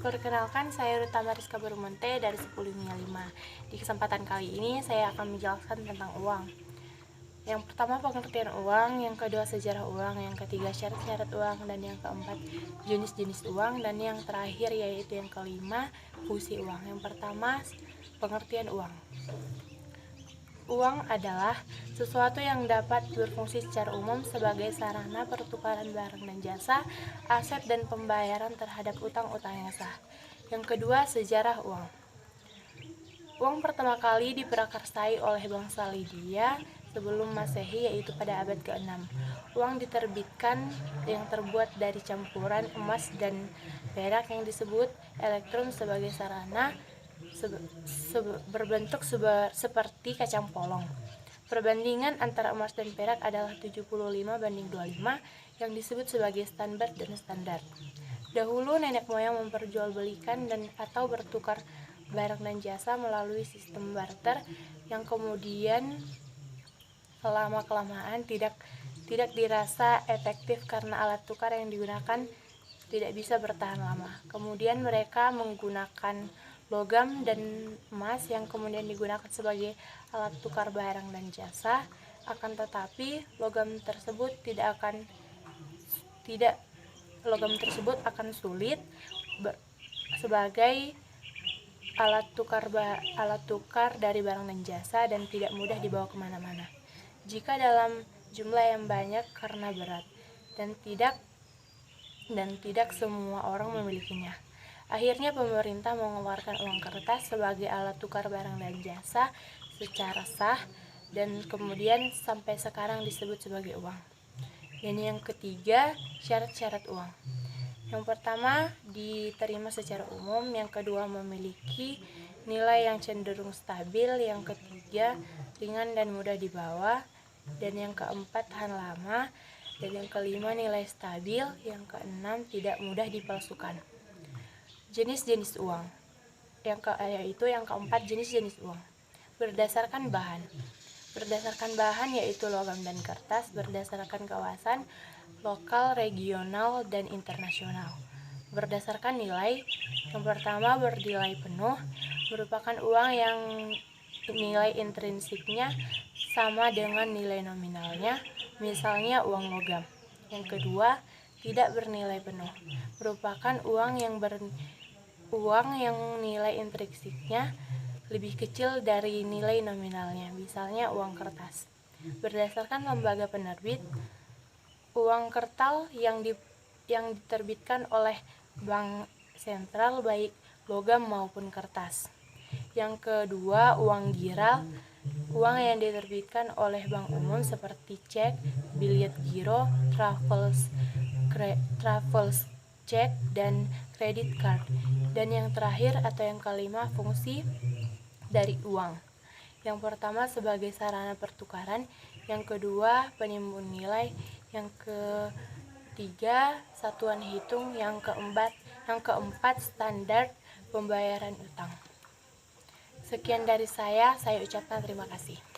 Perkenalkan, saya Ruta Mariska Barumonte dari 1055. Di kesempatan kali ini saya akan menjelaskan tentang uang. Yang pertama pengertian uang, yang kedua sejarah uang, yang ketiga syarat-syarat uang, dan yang keempat jenis-jenis uang, dan yang terakhir yaitu yang kelima fungsi uang. Yang pertama pengertian uang. Uang adalah sesuatu yang dapat berfungsi secara umum sebagai sarana pertukaran barang dan jasa, aset dan pembayaran terhadap utang-utang yang sah. Yang kedua, sejarah uang. Uang pertama kali diprakarsai oleh bangsa Lydia sebelum Masehi, yaitu pada abad ke-6. Uang diterbitkan yang terbuat dari campuran emas dan perak yang disebut elektrum sebagai sarana berbentuk seperti kacang polong. Perbandingan antara emas dan perak adalah 75:25 yang disebut sebagai standar dan standar. Dahulu nenek moyang memperjualbelikan dan atau bertukar barang dan jasa melalui sistem barter yang kemudian lama-kelamaan tidak dirasa efektif karena alat tukar yang digunakan tidak bisa bertahan lama. Kemudian mereka menggunakan logam dan emas yang kemudian digunakan sebagai alat tukar barang dan jasa. Akan tetapi logam tersebut akan sulit sebagai alat tukar dari barang dan jasa dan tidak mudah dibawa kemana-mana jika dalam jumlah yang banyak karena berat dan tidak semua orang memilikinya. Akhirnya pemerintah mengeluarkan uang kertas sebagai alat tukar barang dan jasa secara sah dan kemudian sampai sekarang disebut sebagai uang. Dan yang ketiga, syarat-syarat uang. Yang pertama, diterima secara umum. Yang kedua, memiliki nilai yang cenderung stabil. Yang ketiga, ringan dan mudah dibawa. Dan yang keempat, tahan lama. Dan yang kelima, nilai stabil. Yang keenam, tidak mudah dipalsukan. Jenis-jenis uang. Yang keempat, jenis-jenis uang. Berdasarkan bahan yaitu logam dan kertas, berdasarkan kawasan, lokal, regional, dan internasional. Berdasarkan nilai, yang pertama bernilai penuh, merupakan uang yang nilai intrinsiknya sama dengan nilai nominalnya, misalnya uang logam. Yang kedua, tidak bernilai penuh, merupakan uang yang nilai intrinsiknya lebih kecil dari nilai nominalnya, misalnya uang kertas. Berdasarkan lembaga penerbit, uang kertal yang diterbitkan oleh bank sentral baik logam maupun kertas. Yang kedua, uang giral, uang yang diterbitkan oleh bank umum seperti cek, bilet giro, travels check, dan credit card. Dan yang terakhir atau yang kelima, fungsi dari uang. Yang pertama sebagai sarana pertukaran, yang kedua penimbun nilai, yang ketiga satuan hitung, yang keempat standar pembayaran utang. Sekian dari saya ucapkan terima kasih.